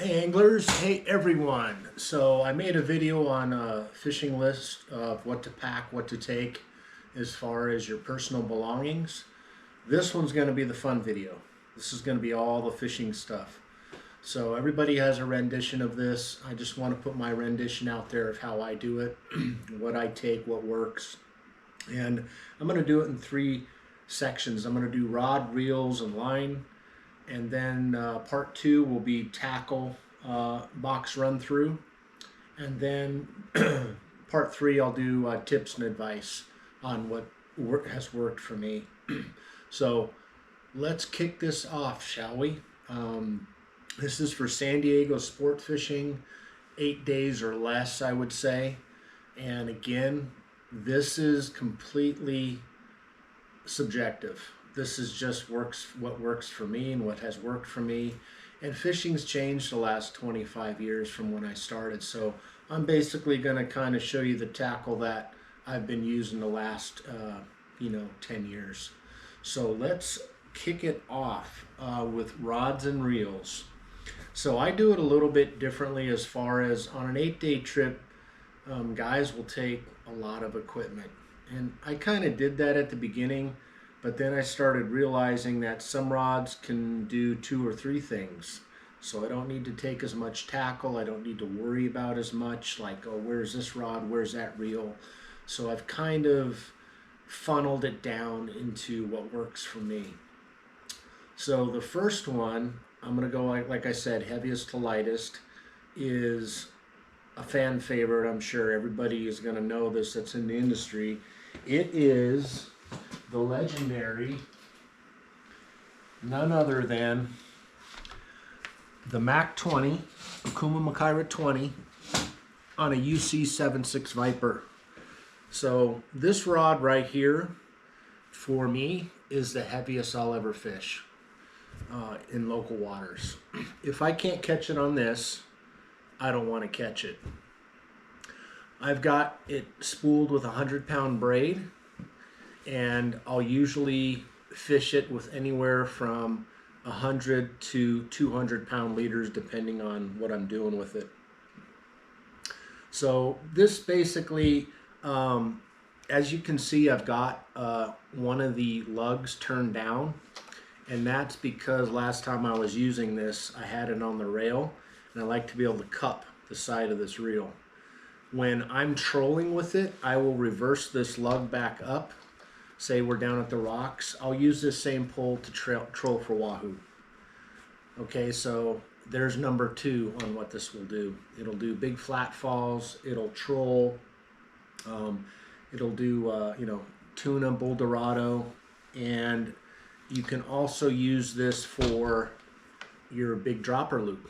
Hey anglers, hey everyone. So I made a video on a fishing list of what to pack, what to take as far as your personal belongings. This one's going to be the fun video. This is going to be all the fishing stuff. So everybody has a rendition of this. I just want to put my rendition out there of how I do it, what I take, what works. And I'm going to do it in three sections. I'm going to do rod, reels, and line. And then part two will be tackle box run through. And then part three, I'll do tips and advice on what has worked for me. So let's kick this off, shall we? This is for San Diego Sportfishing, 8 days or less, I would say. And again, this is completely subjective. This is just what works for me and what has worked for me. And fishing's changed the last 25 years from when I started. So I'm basically going to kind of show you the tackle that I've been using the last 10 years. So let's kick it off with rods and reels. So I do it a little bit differently as far as on an 8-day trip, guys will take a lot of equipment. And I kind of did that at the beginning. But then I started realizing that some rods can do 2 or 3 things. So I don't need to take as much tackle. I don't need to worry about as much like, oh, where's this rod? Where's that reel? So I've kind of funneled it down into what works for me. So the first one, I'm going to go, like I said, heaviest to lightest, is a fan favorite. I'm sure everybody is going to know this that's in the industry. It is the legendary, none other than the Mac 20, Okuma Makira 20 on a UC 7.6 Viper. So this rod right here, for me, is the heaviest I'll ever fish in local waters. If I can't catch it on this, I don't want to catch it. I've got it spooled with a 100-pound braid, and I'll usually fish it with anywhere from 100 to 200-pound leaders depending on what I'm doing with it. So this basically, as you can see, I've got one of the lugs turned down, and that's because last time I was using this, I had it on the rail, and I like to be able to cup the side of this reel. When I'm trolling with it, I will reverse this lug back up. Say we're down at the rocks, I'll use this same pole to troll for Wahoo. Okay, so there's number 2 on what this will do. It'll do big flat falls, it'll troll, it'll do tuna, bull dorado, and you can also use this for your big dropper loop.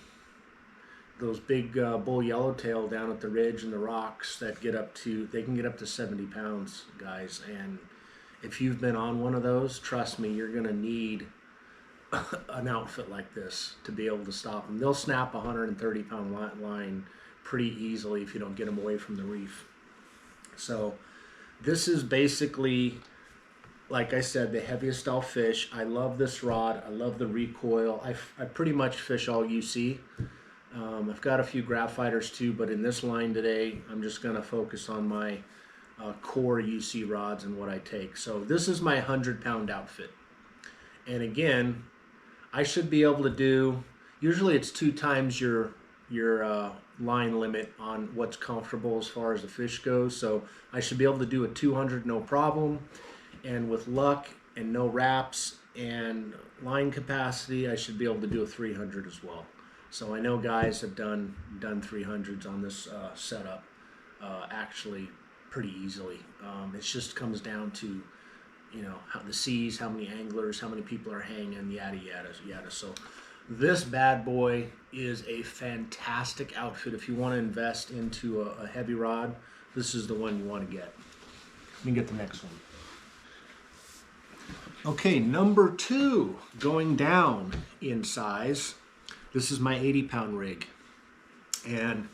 Those big bull yellowtail down at the ridge and the rocks that they can get up to 70 pounds, guys. And if you've been on one of those, trust me, you're going to need an outfit like this to be able to stop them. They'll snap a 130-pound line pretty easily if you don't get them away from the reef. So this is basically, like I said, the heaviest I'll fish. I love this rod. I love the recoil. I pretty much fish all UC. I've got a few graphiters too, but in this line today, I'm just going to focus on my core UC rods and what I take. So this is my 100-pound outfit. And again, I should be able to do, usually it's 2 times your line limit on what's comfortable as far as the fish goes. So I should be able to do a 200 no problem. And with luck and no wraps and line capacity, I should be able to do a 300 as well. So I know guys have done 300s on this setup actually pretty easily. It just comes down to, how the seas, how many anglers, how many people are hanging, yada, yada, yada. So this bad boy is a fantastic outfit. If you want to invest into a heavy rod, this is the one you want to get. Let me get the next one. Okay, number 2, going down in size. This is my 80-pound rig. And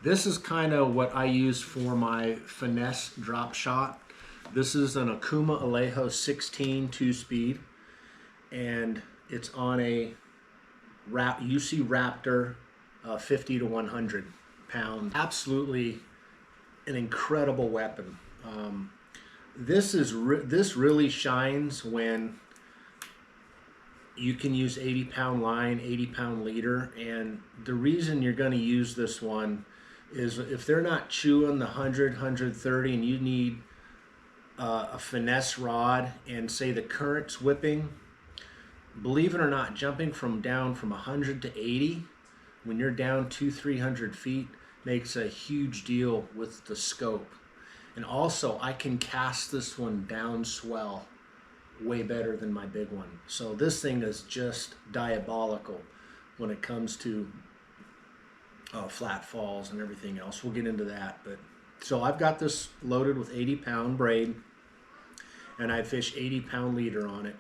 this is kind of what I use for my Finesse drop shot. This is an Okuma Alejo 16 2-speed, and it's on a UC Raptor 50 to 100 pounds. Absolutely an incredible weapon. This really shines when you can use 80-pound line, 80-pound leader, and the reason you're going to use this one is if they're not chewing the 100, 130, and you need a finesse rod, and say the current's whipping, believe it or not, jumping down from 100 to 80 when you're down 200-300 feet makes a huge deal with the scope. And also, I can cast this one down swell way better than my big one. So this thing is just diabolical when it comes to flat falls and everything else. We'll get into that. But so I've got this loaded with 80-pound braid, and I fish 80-pound leader on it.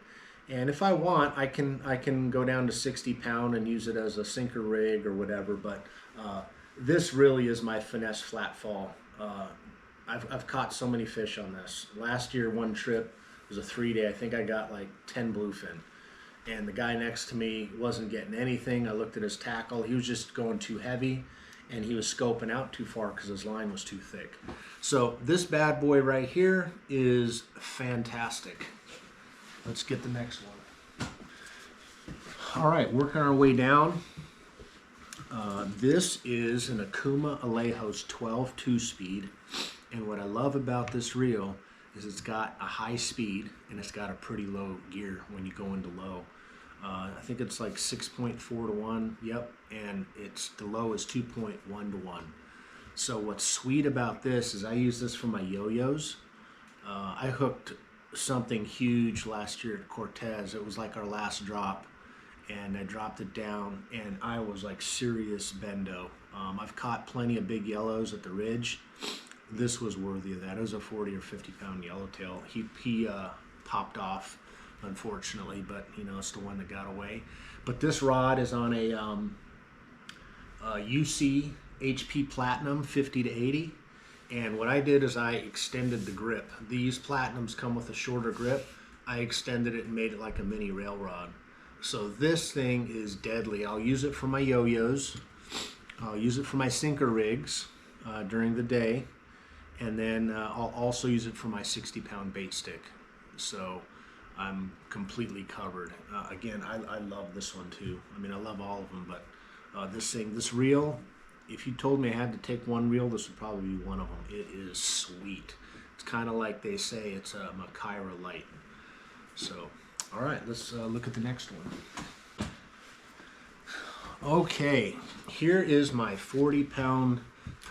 And if I want, I can go down to 60-pound and use it as a sinker rig or whatever. But this really is my finesse flat fall. I've caught so many fish on this. Last year, one trip was a 3-day. I think I got like 10 bluefin. And the guy next to me wasn't getting anything. I looked at his tackle. He was just going too heavy, and he was scoping out too far because his line was too thick. So this bad boy right here is fantastic. Let's get the next one. All right, working our way down. This is an Okuma Alejos 12 2-speed. And what I love about this reel is it's got a high speed and it's got a pretty low gear when you go into low. I think it's like 6.4 to 1, yep, and the low is 2.1 to 1. So what's sweet about this is I use this for my yo-yos. I hooked something huge last year at Cortez. It was like our last drop, and I dropped it down, and I was like serious bendo. I've caught plenty of big yellows at the ridge. This was worthy of that. It was a 40 or 50 pound yellowtail. He popped off, unfortunately, but you know, it's the one that got away. But this rod is on a UC HP Platinum 50 to 80. And what I did is I extended the grip. These Platinums come with a shorter grip. I extended it and made it like a mini rail rod. So this thing is deadly. I'll use it for my yo-yos. I'll use it for my sinker rigs during the day. And then I'll also use it for my 60-pound bait stick. So I'm completely covered. Again, I love this one too. I mean, I love all of them, but this reel, if you told me I had to take one reel, this would probably be one of them. It is sweet. It's kind of like they say, it's a Machaira light. So, all right, let's look at the next one. Okay, here is my 40-pound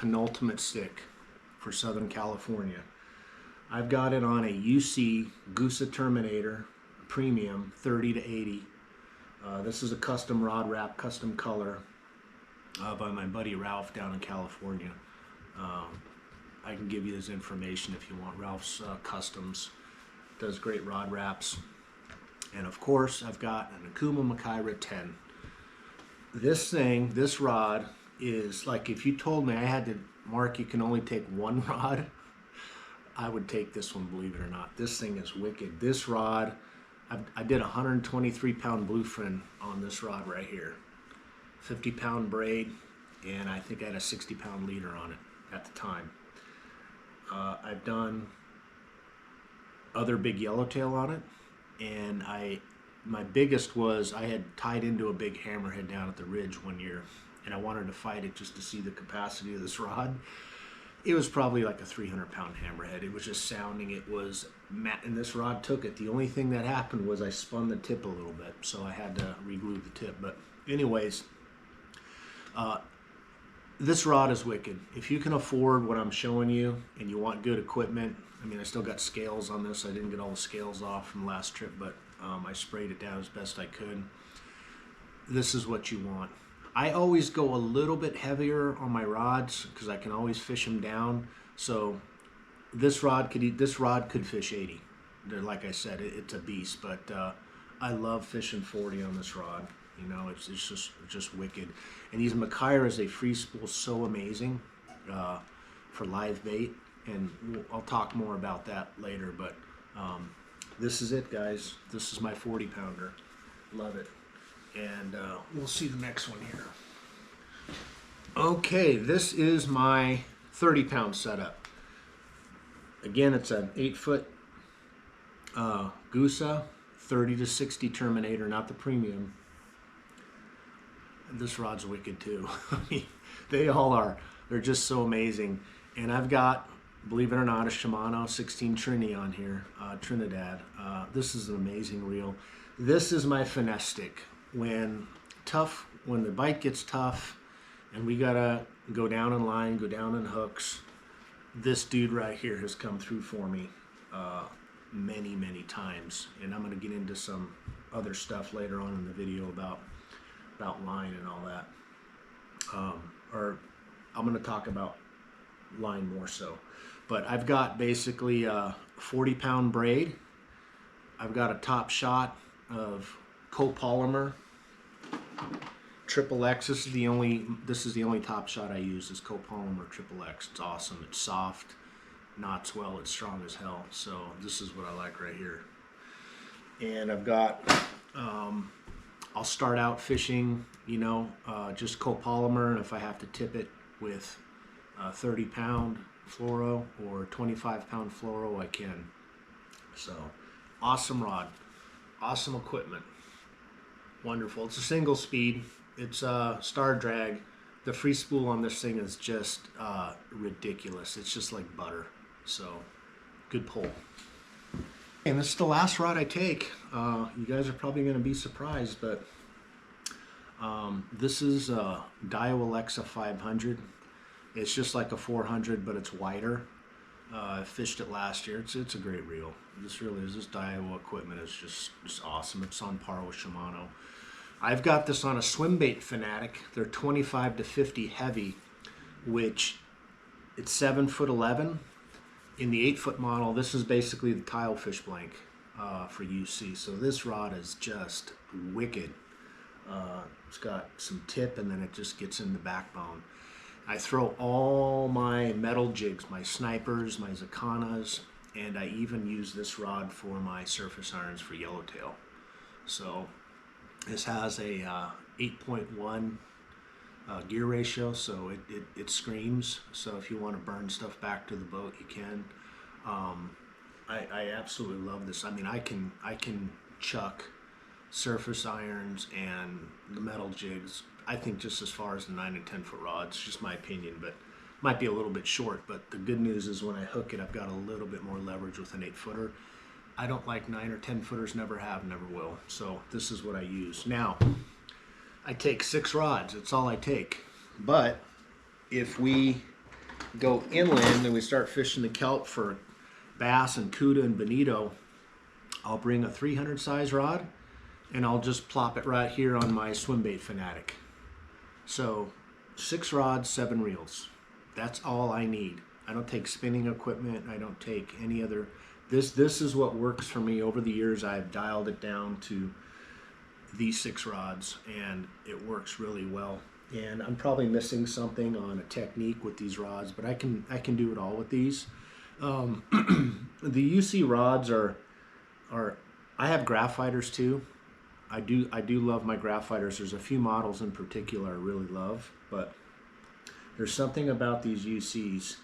penultimate stick for Southern California. I've got it on a UC Gusa Terminator Premium 30 to 80. This is a custom rod wrap, custom color by my buddy Ralph down in California. I can give you his information if you want. Ralph's Customs does great rod wraps. And of course, I've got an Okuma Machaira 10. This rod is like, if you told me I had to, Mark, you can only take one rod, I would take this one, believe it or not. This thing is wicked. This rod, I did a 123-pound bluefin on this rod right here. 50-pound braid, and I think I had a 60-pound leader on it at the time. I've done other big yellowtail on it, and my biggest was I had tied into a big hammerhead down at the ridge one year, and I wanted to fight it just to see the capacity of this rod. It was probably like a 300-pound hammerhead. It was just sounding. It was, and this rod took it. The only thing that happened was I spun the tip a little bit, so I had to re-glue the tip. But anyways, this rod is wicked. If you can afford what I'm showing you and you want good equipment, I mean, I still got scales on this. I didn't get all the scales off from last trip, but I sprayed it down as best I could. This is what you want. I always go a little bit heavier on my rods because I can always fish them down. So this rod could fish 80. Like I said, it's a beast. But I love fishing 40 on this rod. You know, it's just wicked. And these Machairas, they free spool so amazing for live bait. And I'll talk more about that later. But this is it, guys. This is my 40-pounder. Love it. And we'll see the next one here. Okay, this is my 30-pound setup. Again, it's an 8-foot Gusa, 30 to 60 Terminator, not the premium. This rod's wicked too. They all are. They're just so amazing. And I've got, believe it or not, a Shimano 16 Trini on here, Trinidad. This is an amazing reel. This is my finesse stick. When the bite gets tough and we gotta go down in line, go down in hooks, this dude right here has come through for me many times. And I'm gonna get into some other stuff later on in the video about line and all that. Or I'm gonna talk about line more so. But I've got basically a 40-pound braid. I've got a top shot of copolymer Triple X. This is the only top shot I use, is copolymer Triple X. It's awesome. It's soft, knots well. It's strong as hell. So this is what I like right here. And I've got, I'll start out fishing, just copolymer, and if I have to tip it with 30-pound fluoro or 25-pound fluoro, I can. So awesome rod, awesome equipment, wonderful. It's a single speed. It's a star drag. The free spool on this thing is just ridiculous. It's just like butter. So good pull. And this is the last rod I take. You guys are probably going to be surprised, but this is a Daiwa Alexa 500. It's just like a 400, but it's wider. I fished it last year. It's a great reel. This really is. This Daiwa equipment is just awesome. It's on par with Shimano. I've got this on a swim bait Fanatic. They're 25 to 50 heavy, which it's 7'11". In the 8-foot model, this is basically the tile fish blank for UC. So this rod is just wicked. It's got some tip, and then it just gets in the backbone. I throw all my metal jigs, my snipers, my Zakanas, and I even use this rod for my surface irons for yellowtail. So this has a 8.1 gear ratio, so it screams. So if you want to burn stuff back to the boat, you can. I absolutely love this. I mean, I can chuck surface irons and the metal jigs, I think, just as far as the 9 and 10 foot rods. Just my opinion, but might be a little bit short. But the good news is when I hook it, I've got a little bit more leverage with an 8-footer. I don't like 9 or 10 footers, never have, never will. So this is what I use. Now, I take 6 rods. That's all I take. But if we go inland and we start fishing the kelp for bass and cuda and bonito, I'll bring a 300 size rod and I'll just plop it right here on my swim bait Fanatic. So 6 rods, 7 reels. That's all I need. I don't take spinning equipment. I don't take any other. This is what works for me. Over the years, I've dialed it down to these 6 rods, and it works really well. And I'm probably missing something on a technique with these rods, but I can do it all with these. The UC rods are I have graphiters too. I do love my graphiters. There's a few models in particular I really love, but there's something about these UCs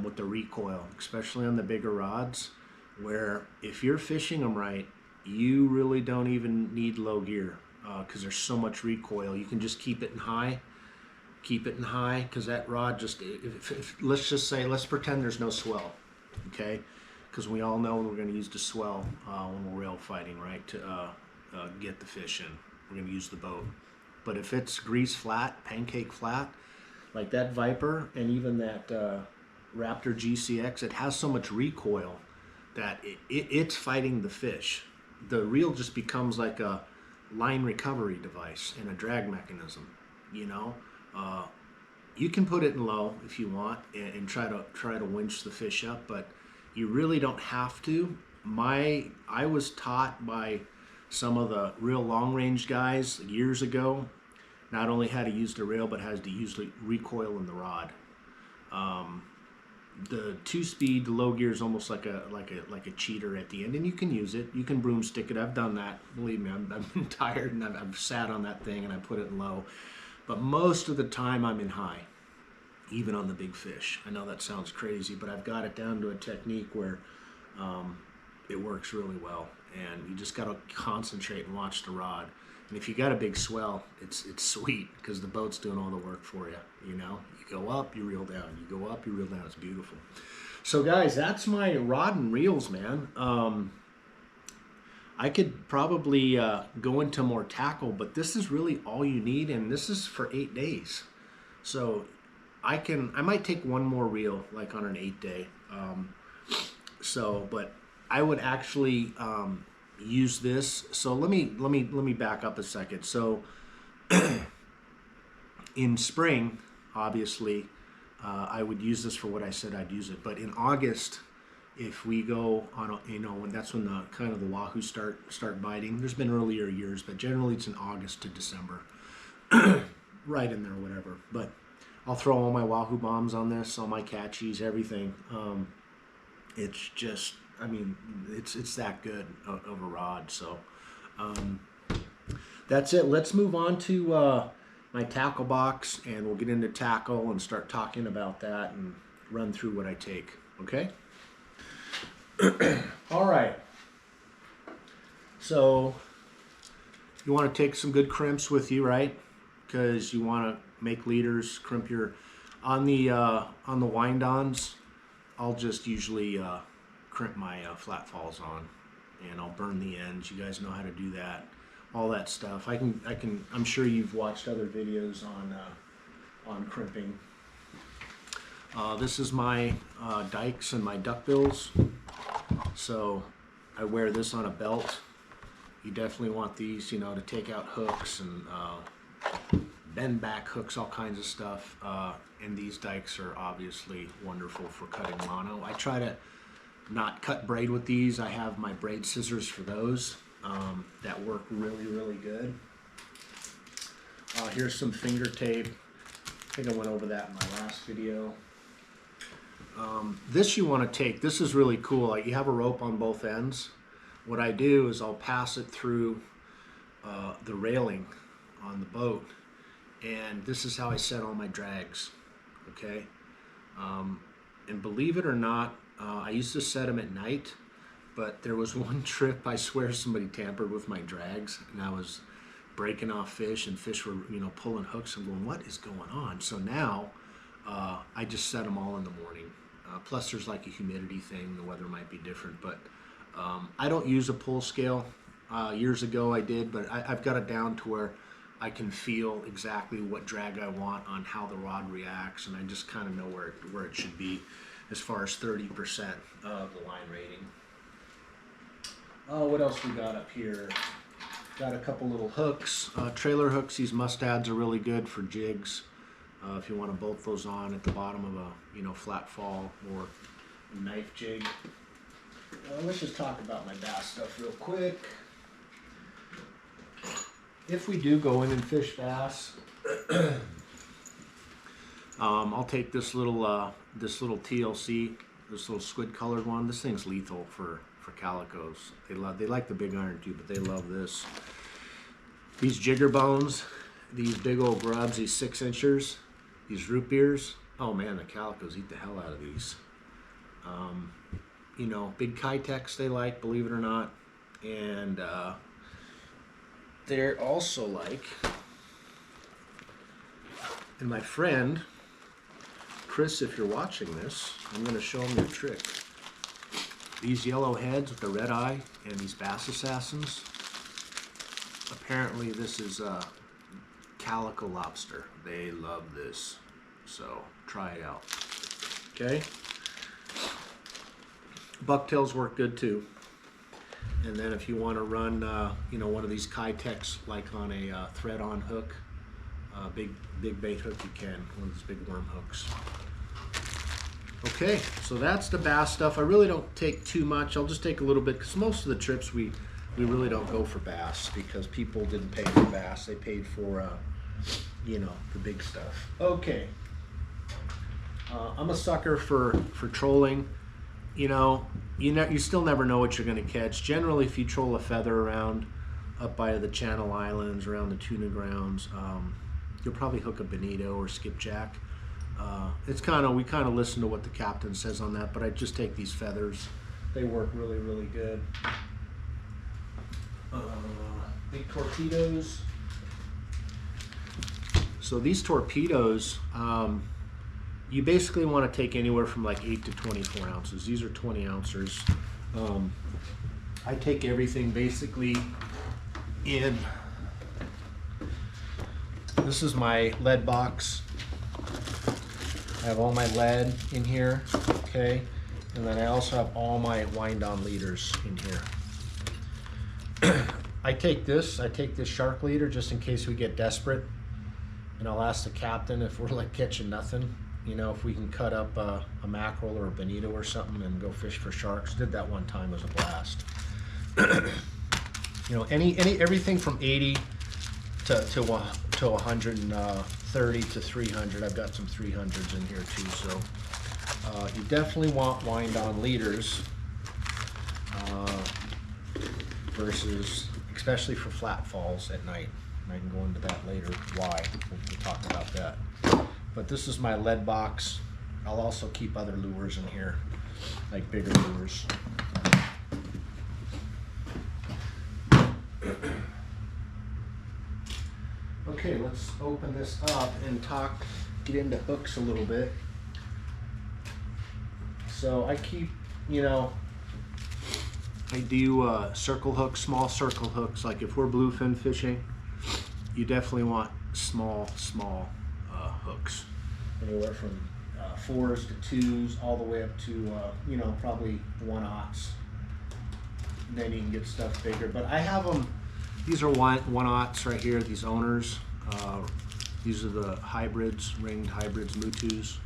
with the recoil, especially on the bigger rods, where if you're fishing them right, you really don't even need low gear because there's so much recoil. You can just keep it in high, because that rod just, let's pretend there's no swell, okay? Because we all know we're going to use the swell when we're rail fighting, right, to get the fish in. We're going to use the boat. But if it's grease flat, pancake flat, like that Viper and even that Raptor GCX, it has so much recoil that it's fighting the fish. The reel just becomes like a line recovery device and a drag mechanism. You can put it in low if you want and try to winch the fish up, but you really don't have to. I was taught by some of the real long range guys years ago not only how to use the rail, but how to use the recoil in the rod. The 2-speed, the low gear is almost like a cheater at the end, and you can use it. You can broomstick it. I've done that. Believe me, I've been tired and I've sat on that thing and I put it in low. but most of the time I'm in high, even on the big fish. I know that sounds crazy, but I've got it down to a technique where it works really well, and you just got to concentrate and watch the rod. And if you got a big swell, it's sweet because the boat's doing all the work for you. You know, you go up, you reel down. You go up, you reel down. It's beautiful. So guys, that's my rod and reels, man. I could probably go into more tackle, but this is really all you need, and this is for 8 days. So I might take one more reel, like on an 8-day. But I would actually use this. So let me back up a second. So in spring, obviously, I would use this for what I said I'd use it. But in August, if we go on, when that's when the kind of the Wahoo start biting. There's been earlier years, but generally it's in August to December, right in there, whatever. But I'll throw all my Wahoo bombs on this, all my catchies, everything. It's just, I mean, it's that good of a rod. So that's it. Let's move on to my tackle box, and we'll get into tackle and start talking about that and run through what I take. Okay. All right. So you want to take some good crimps with you, right? Because you want to make leaders, crimp your on the wind-ons. I'll just usually crimp my flat falls on, and I'll burn the ends. You guys know how to do that, all that stuff. I'm sure you've watched other videos on crimping. This is my dikes and my duckbills. So I wear this on a belt. You definitely want these, to take out hooks and bend back hooks, all kinds of stuff. And these dikes are obviously wonderful for cutting mono. I try to not cut braid with these. I have my braid scissors for those that work really, really good. Here's some finger tape. I think I went over that in my last video. This you want to take. This is really cool. Like, you have a rope on both ends. What I do is I'll pass it through the railing on the boat, and this is how I set all my drags. Okay, and believe it or not, I used to set them at night, but there was one trip I swear somebody tampered with my drags, and I was breaking off fish, and fish were pulling hooks. and going, what is going on? So now I just set them all in the morning. Plus there's like a humidity thing, the weather might be different, but I don't use a pull scale. Years ago I did, but I've got it down to where I can feel exactly what drag I want on how the rod reacts, and I just kind of know where it should be as far as 30% of the line rating. What else we got up here? Got a couple little hooks, trailer hooks. These mustads are really good for jigs. If you want to bolt those on at the bottom of a flat fall or a knife jig. Let's just talk about my bass stuff real quick. If we do go in and fish bass, I'll take this little TLC, this little squid colored one. This thing's lethal for calicos. They like the big iron too, but they love this. These jigger bones, these big old grubs, these 6-inchers, these root beers. Oh man, the calicos eat the hell out of these. Big Kitex they like, believe it or not, and they're also like, and my friend Chris, if you're watching this, I'm going to show him your trick. These yellow heads with the red eye and these bass assassins, apparently this is calico lobster. They love this, so try it out. Okay, bucktails work good too. And then if you want to run one of these Kitex, like on a thread-on hook, big bait hook, you can, one of those big worm hooks. Okay, so that's the bass stuff. I really don't take too much. I'll just take a little bit, because most of the trips we really don't go for bass, because people didn't pay for bass. They paid for the big stuff. Okay, I'm a sucker for trolling. You still never know what you're going to catch. Generally, if you troll a feather around up by the Channel Islands, around the tuna grounds, you'll probably hook a bonito or skipjack. It's kind of, we kind of listen to what the captain says on that, but I just take these feathers. They work really, really good. Big torpedoes. So these torpedoes, you basically want to take anywhere from like 8 to 24 ounces. These are 20 ounces. I take everything basically in. This is my lead box. I have all my lead in here, okay? And then I also have all my wind-on leaders in here. I take this shark leader just in case we get desperate. And I'll ask the captain if we're like catching nothing, you know, if we can cut up a mackerel or a bonito or something and go fish for sharks. Did that one time, it was a blast. You know, everything from 80 to 130 to 300. I've got some 300s in here too. So you definitely want wind-on leaders versus, especially for flat falls at night. And I can go into that later, why. We'll talk about that. But this is my lead box. I'll also keep other lures in here, like bigger lures. Okay, let's open this up and get into hooks a little bit. So I keep, you know, I do circle hooks, small circle hooks. Like if we're bluefin fishing, you definitely want small hooks. Anywhere from 4s to 2s, all the way up to, you know, probably 1/0s. Then you can get stuff bigger. But I have them, these are 1/0s right here, these owners. These are the hybrids, ringed hybrids, Mutus.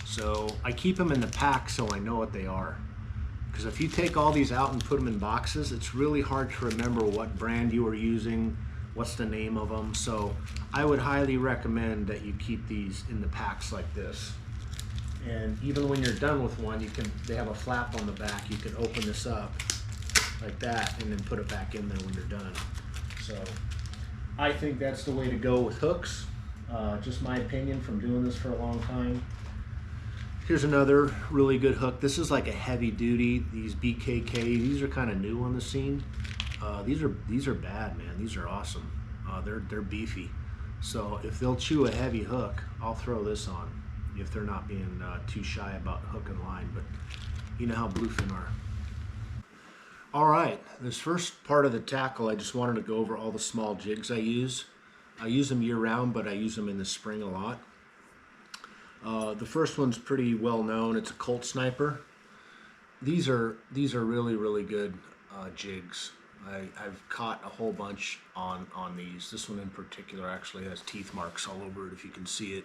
So I keep them in the pack so I know what they are. Because if you take all these out and put them in boxes, it's really hard to remember what brand you are using, what's the name of them. So I would highly recommend that you keep these in the packs like this. And even when you're done with one, they have a flap on the back. You can open this up like that and then put it back in there when you're done. So I think that's the way to go with hooks. Just my opinion from doing this for a long time. Here's another really good hook. This is like a heavy duty, these BKK. These are kind of new on the scene. These are bad, man. These are awesome. They're beefy. So if they'll chew a heavy hook, I'll throw this on if they're not being too shy about hook and line. But you know how bluefin are. All right, this first part of the tackle, I just wanted to go over all the small jigs I use. I use them year round, but I use them in the spring a lot. The first one's pretty well known. It's a Colt Sniper. These are really, really good jigs. I've caught a whole bunch on these. This one in particular actually has teeth marks all over it if you can see it.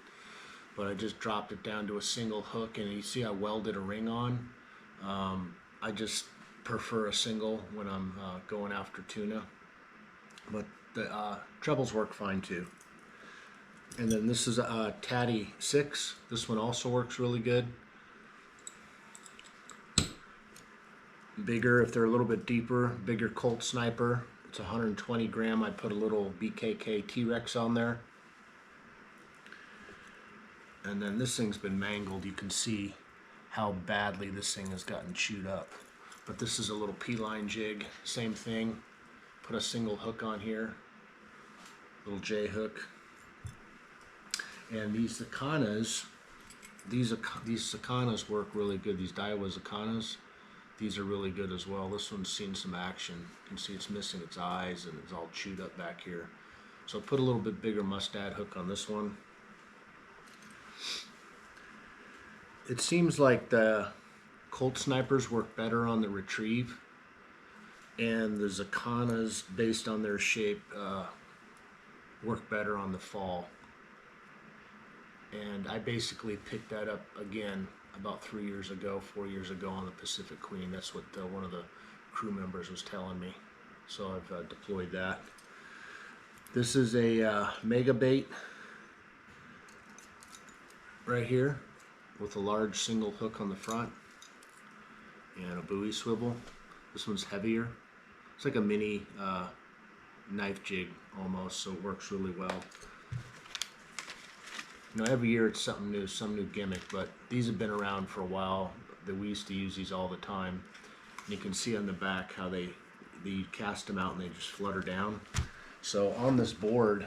But I just dropped it down to a single hook, and you see I welded a ring on. I just prefer a single when I'm going after tuna. But the trebles work fine too. And then this is a Tatty 6. This one also works really good. Bigger if they're a little bit deeper. Bigger Colt Sniper. It's 120 gram. I put a little BKK T-Rex on there. And then this thing's been mangled. You can see how badly this thing has gotten chewed up. But this is a little P-line jig. Same thing. Put a single hook on here. Little J hook. And these Zacanas, these Zacanas work really good. These Daiwa Zacanas, these are really good as well. This one's seen some action. You can see it's missing its eyes and it's all chewed up back here. So put a little bit bigger mustad hook on this one. It seems like the Colt Snipers work better on the retrieve, and the Zacanas, based on their shape, work better on the fall. And I basically picked that up again about 4 years ago on the Pacific Queen. That's what one of the crew members was telling me. So I've deployed that. This is a mega bait right here with a large single hook on the front and a buoy swivel. This one's heavier. It's like a mini knife jig almost, so it works really well. You know, every year it's something new, some new gimmick, but these have been around for a while. We used to use these all the time. And you can see on the back how you cast them out and they just flutter down. So on this board,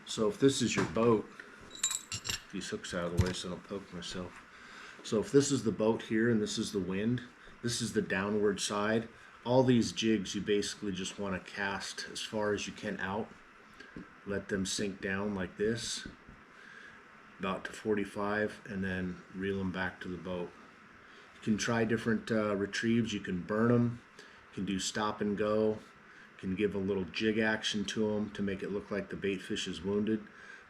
so if this is your boat, these hooks out of the way so I don't poke myself. So if this is the boat here and this is the wind, this is the downward side. All these jigs you basically just want to cast as far as you can out. Let them sink down like this, about to 45, and then reel them back to the boat. You can try different retrieves. You can burn them. You can do stop and go. You can give a little jig action to them to make it look like the bait fish is wounded.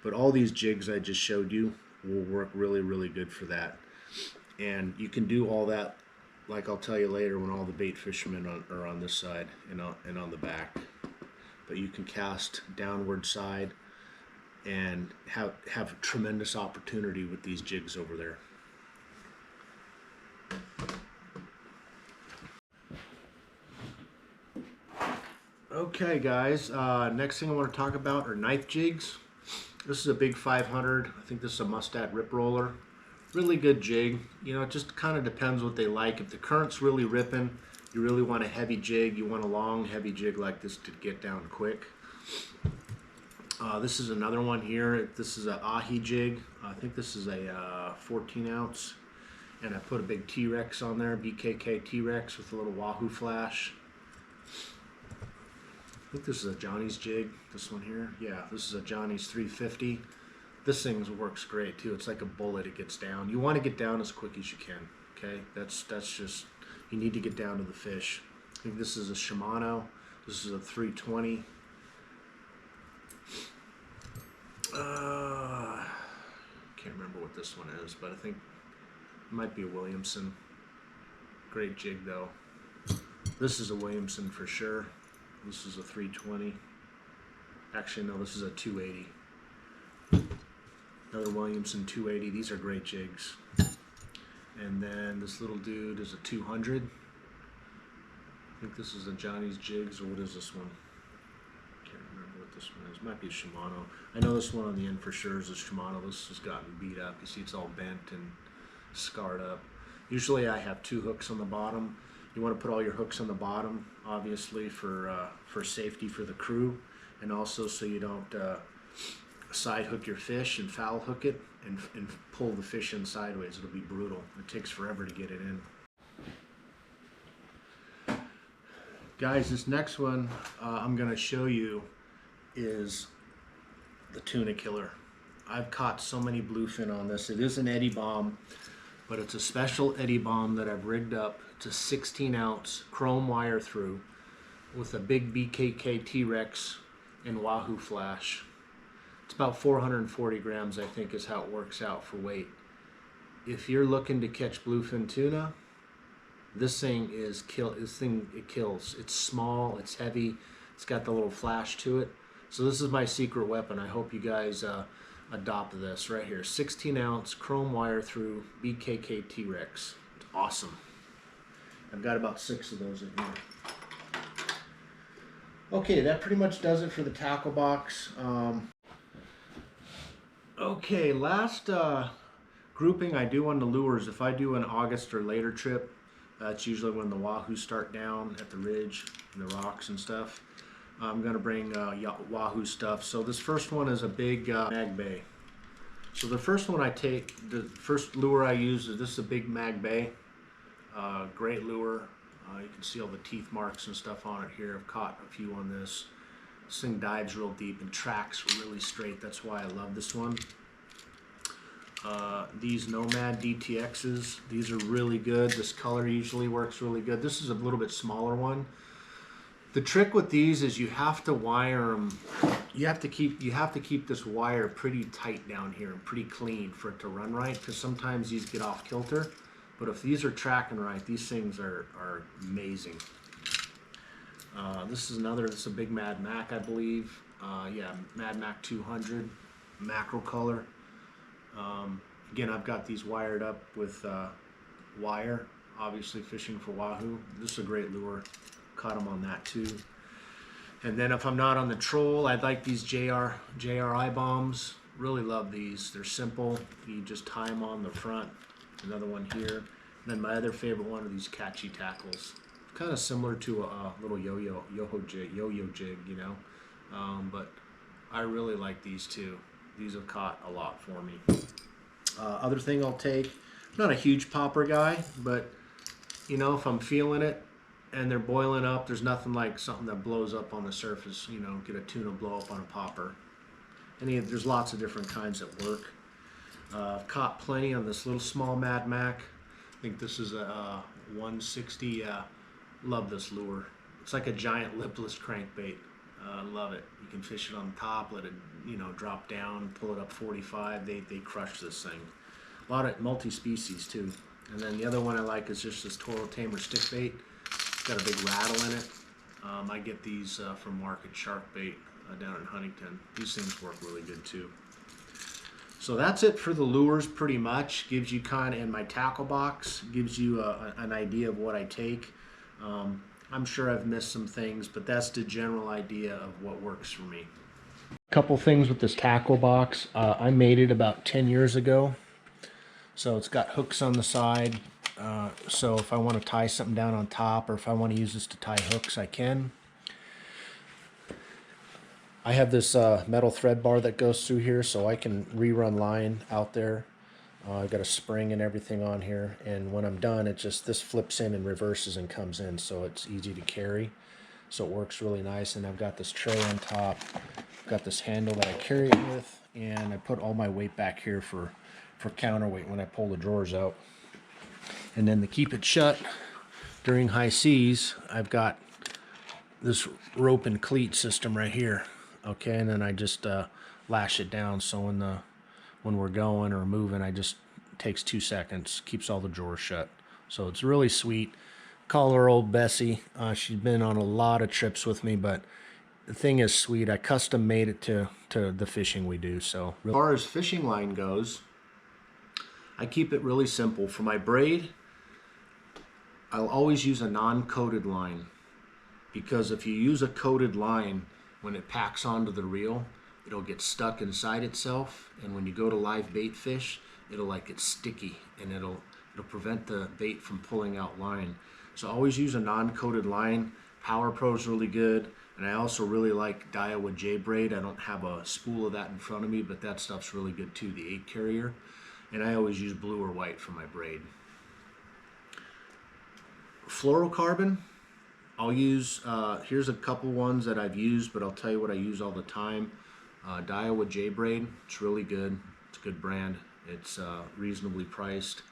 But all these jigs I just showed you will work really, really good for that. And you can do all that, like I'll tell you later, when all the bait fishermen are on this side and on the back. But you can cast downward side and have tremendous opportunity with these jigs over there. Okay guys, next thing I want to talk about are knife jigs. This is a big 500. I think this is a Mustad Rip Roller. Really good jig. You know, it just kind of depends what they like. If the current's really ripping, you really want a heavy jig. You want a long, heavy jig like this to get down quick. This is another one here. This is an ahi jig. I think this is a 14 ounce. And I put a big T-Rex on there, BKK T-Rex with a little Wahoo flash. I think this is a Johnny's jig, this one here. Yeah, this is a Johnny's 350. This thing works great too. It's like a bullet, it gets down. You want to get down as quick as you can, okay? That's just, you need to get down to the fish. I think this is a Shimano. This is a 320. Can't remember what this one is, but I think it might be a Williamson. Great jig though. This is a Williamson for sure. This is a 320. Actually, no, this is a 280. Another Williamson 280. These are great jigs. And then this little dude is a 200. I think this is a Johnny's Jigs, or what is this one? Can't remember what this one is. Might be a Shimano. I know this one on the end for sure is a Shimano. This has gotten beat up. You see it's all bent and scarred up. Usually I have two hooks on the bottom. You want to put all your hooks on the bottom, obviously for safety for the crew, and also so you don't side hook your fish and foul hook it and pull the fish in sideways. It'll be brutal. It takes forever to get it in. Guys, this next one I'm going to show you is the tuna killer. I've caught so many bluefin on this. It is an Eddie bomb, but it's a special Eddie bomb that I've rigged up to 16 ounce chrome wire through with a big BKK T-Rex and Wahoo flash. It's about 440 grams, I think, is how it works out for weight. If you're looking to catch bluefin tuna, this thing it kills. It's small, it's heavy, it's got the little flash to it. So this is my secret weapon. I hope you guys adopt this right here. 16 ounce chrome wire through BKK T-Rex. It's awesome. I've got about 6 of those in here. Okay, that pretty much does it for the tackle box. Okay, last grouping I do on the lures. If I do an August or later trip, that's usually when the Wahoo start down at the ridge and the rocks and stuff. I'm going to bring Wahoo stuff. So this first one is a big mag bay. So the first one the first lure I use is this is a big mag bay. Great lure. You can see all the teeth marks and stuff on it here. I've caught a few on this. This thing dives real deep and tracks really straight. That's why I love this one. These Nomad DTXs, these are really good. This color usually works really good. This is a little bit smaller one. The trick with these is you have to wire them. You have to keep this wire pretty tight down here and pretty clean for it to run right, because sometimes these get off kilter. But if these are tracking right, these things are amazing. This is a big Mad Mac, I believe. Yeah, Mad Mac 200, macro color. Again, I've got these wired up with wire, obviously fishing for Wahoo. This is a great lure. Caught them on that too. And then if I'm not on the troll, I'd like these JRI bombs. Really love these. They're simple. You just tie them on the front. Another one here. And then my other favorite one are these catchy tackles. Kind of similar to a little yo-yo jig, you know. But I really like these too. These have caught a lot for me. Other thing I'll take, I'm not a huge popper guy, but you know, if I'm feeling it and they're boiling up, there's nothing like something that blows up on the surface. You know, get a tuna blow up on a popper. There's lots of different kinds that work. I've caught plenty on this little small Mad Mac. I think this is a 160. Love this lure. It's like a giant lipless crankbait. Love it. You can fish it on top, let it, you know, drop down, pull it up 45. They crush this thing. A lot of multi-species too. And then the other one I like is just this Toro Tamer stick bait. It's got a big rattle in it. I get these from Market Shark Bait down in Huntington. These things work really good too. So that's it for the lures pretty much. Gives you kind of, in my tackle box, gives you an idea of what I take. I'm sure I've missed some things, but that's the general idea of what works for me. A couple things with this tackle box. I made it about 10 years ago. So it's got hooks on the side. So if I want to tie something down on top, or if I want to use this to tie hooks, I can. I have this metal thread bar that goes through here, so I can rerun line out there. I've got a spring and everything on here, and when I'm done, this flips in and reverses and comes in, so it's easy to carry. So it works really nice, and I've got this tray on top. I've got this handle that I carry it with, and I put all my weight back here for counterweight when I pull the drawers out. And then to keep it shut during high seas, I've got this rope and cleat system right here. Okay, and then I just lash it down, so when we're going or moving, it takes 2 seconds, keeps all the drawers shut. So it's really sweet. Call her old Bessie. She's been on a lot of trips with me, but the thing is sweet. I custom made it to the fishing we do. So as far as fishing line goes, I keep it really simple. For my braid, I'll always use a non-coated line, because if you use a coated line, when it packs onto the reel, it'll get stuck inside itself, and when you go to live bait fish, it'll get sticky, and it'll prevent the bait from pulling out line. So always use a non-coated line. Power Pro's really good, and I also really like Daiwa J braid. I don't have a spool of that in front of me, but that stuff's really good too, the 8 carrier. And I always use blue or white for my braid. Fluorocarbon, I'll use, here's a couple ones that I've used, but I'll tell you what I use all the time. Daiwa J braid, it's really good. It's a good brand. It's reasonably priced.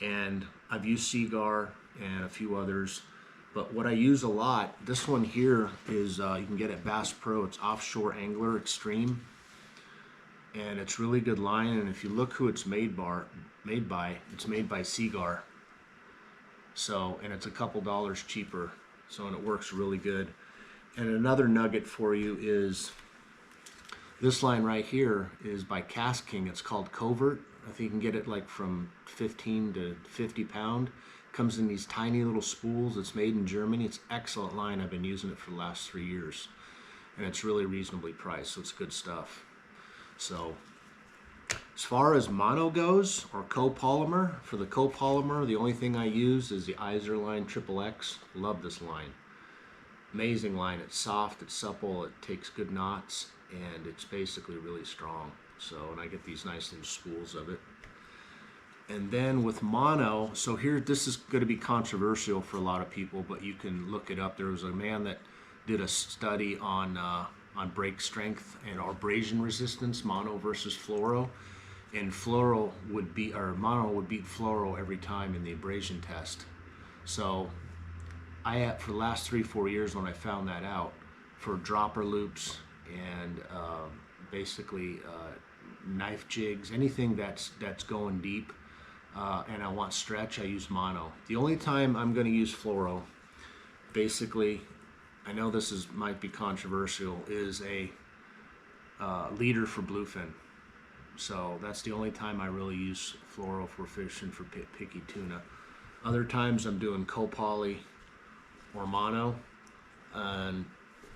And I've used Seagar and a few others. But what I use a lot, this one here is, you can get at Bass Pro. It's Offshore Angler Extreme. And it's really good line. And if you look who it's made by, it's made by Seagar. So, and it's a couple dollars cheaper. So, and it works really good. And another nugget for you is this line right here is by Cast King. It's called Covert. I think you can get it from 15 to 50 pound. Comes in these tiny little spools. It's made in Germany. It's excellent line. I've been using it for the last 3 years. And it's really reasonably priced, so it's good stuff. So, as far as mono goes, or copolymer, for the copolymer, the only thing I use is the Izorline XXX. Love this line. Amazing line. It's soft, it's supple, it takes good knots, and it's basically really strong. So, and I get these nice little spools of it. And then with mono, so here, this is going to be controversial for a lot of people, but you can look it up. There was a man that did a study on break strength and abrasion resistance, mono versus fluoro. And fluoro would beat, or mono would beat fluoro every time in the abrasion test. So for the last 3-4 years, when I found that out, for dropper loops and basically knife jigs, anything that's going deep, and I want stretch, I use mono. The only time I'm going to use fluoro, basically, I know this might be controversial, is a leader for bluefin. So that's the only time I really use fluoro for fishing for picky tuna. Other times I'm doing copoly or mono, and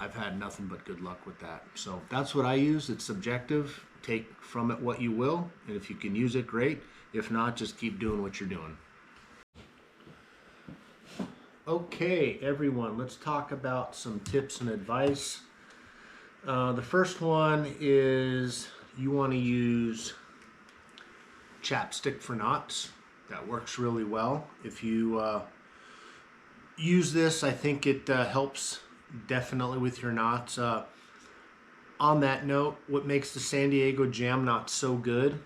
I've had nothing but good luck with that. So that's what I use. It's subjective. Take from it what you will, and if you can use it, great. If not, just keep doing what you're doing. Okay, everyone, let's talk about some tips and advice. The first one is you want to use chapstick for knots. That works really well. If you use this, I think it helps definitely with your knots. On that note, what makes the San Diego jam knot so good,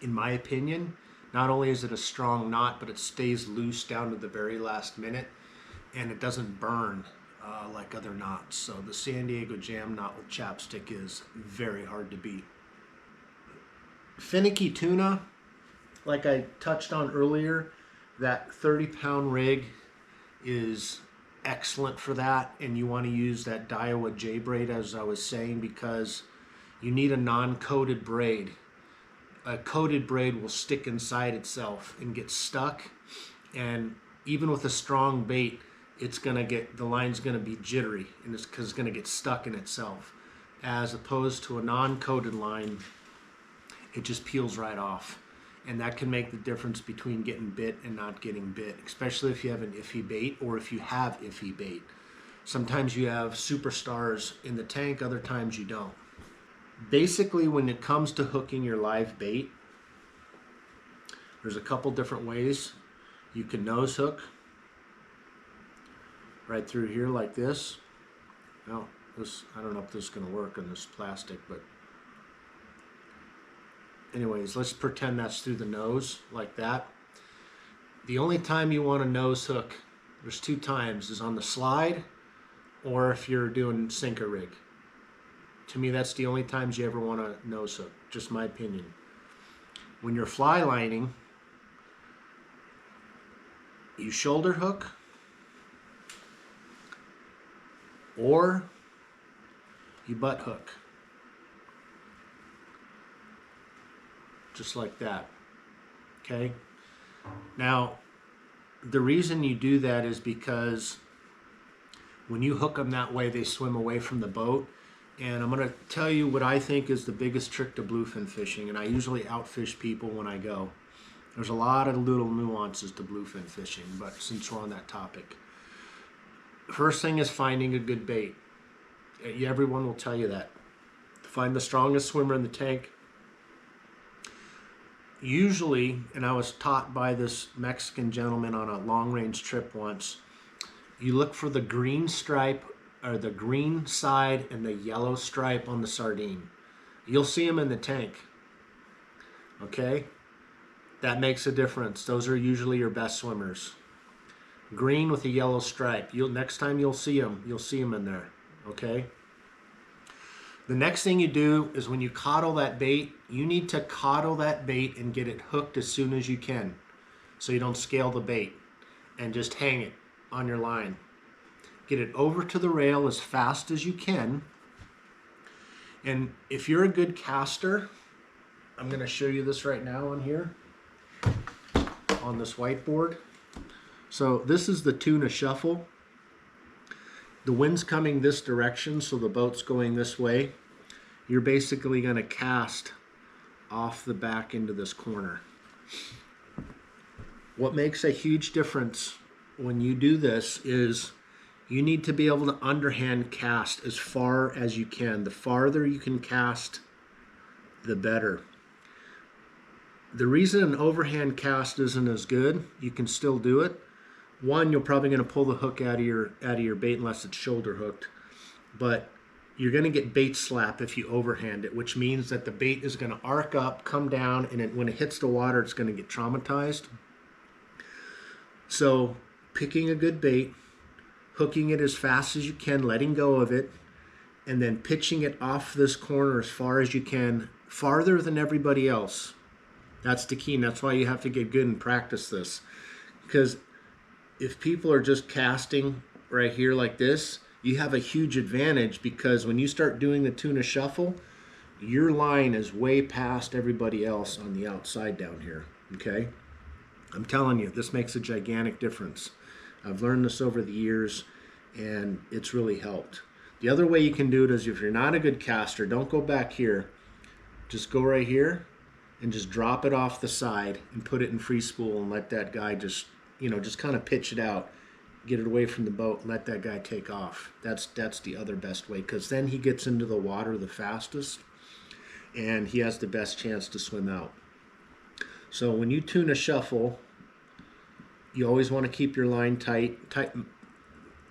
in my opinion, not only is it a strong knot, but it stays loose down to the very last minute, and it doesn't burn like other knots. So the San Diego jam knot with chapstick is very hard to beat. Finicky tuna, like I touched on earlier, that 30-pound rig is excellent for that, and you want to use that Daiwa J braid, as I was saying, because you need a non-coated braid. A coated braid will stick inside itself and get stuck, and even with a strong bait, the line's gonna be jittery, and it's because it's gonna get stuck in itself. As opposed to a non-coated line, it just peels right off. And that can make the difference between getting bit and not getting bit, especially if you have an iffy bait or if you have iffy bait. Sometimes you have superstars in the tank, other times you don't. Basically, when it comes to hooking your live bait, there's a couple different ways. You can nose hook right through here like this. Now, I don't know if this is going to work on this plastic, but anyways, let's pretend that's through the nose like that. The only time you want to nose hook, there's two times, is on the slide or if you're doing sinker rig. To me, that's the only times you ever want to nose hook, just my opinion. When you're fly lining, you shoulder hook or you butt hook. Just like that. Okay? Now, the reason you do that is because when you hook them that way, they swim away from the boat. And I'm going to tell you what I think is the biggest trick to bluefin fishing, and I usually outfish people when I go. There's a lot of little nuances to bluefin fishing, but since we're on that topic. First thing is finding a good bait. Everyone will tell you that. Find the strongest swimmer in the tank. Usually, and I was taught by this Mexican gentleman on a long-range trip once, you look for the green stripe or the green side and the yellow stripe on the sardine. You'll see them in the tank. Okay? That makes a difference. Those are usually your best swimmers. Green with a yellow stripe. Next time you'll see them in there. Okay? The next thing you do is when you coddle that bait, you need to coddle that bait and get it hooked as soon as you can, so you don't scale the bait, and just hang it on your line. Get it over to the rail as fast as you can. And if you're a good caster, I'm going to show you this right now on here, on this whiteboard. So this is the tuna shuffle. The wind's coming this direction, so the boat's going this way. You're basically going to cast off the back into this corner. What makes a huge difference when you do this is you need to be able to underhand cast as far as you can. The farther you can cast, the better. The reason an overhand cast isn't as good, you can still do it. One, you're probably going to pull the hook out of your bait unless it's shoulder hooked, but you're going to get bait slap if you overhand it, which means that the bait is going to arc up, come down, and when it hits the water, it's going to get traumatized. So picking a good bait, hooking it as fast as you can, letting go of it, and then pitching it off this corner as far as you can, farther than everybody else. That's the key, and that's why you have to get good and practice this. Because if people are just casting right here like this, you have a huge advantage, because when you start doing the tuna shuffle, your line is way past everybody else on the outside down here, okay? I'm telling you, this makes a gigantic difference. I've learned this over the years, and it's really helped. The other way you can do it is if you're not a good caster, don't go back here. Just go right here and just drop it off the side and put it in free spool and let that guy just, just kind of pitch it out. Get it away from the boat and let that guy take off. That's the other best way, because then he gets into the water the fastest and he has the best chance to swim out. So when you tuna shuffle, you always want to keep your line tight.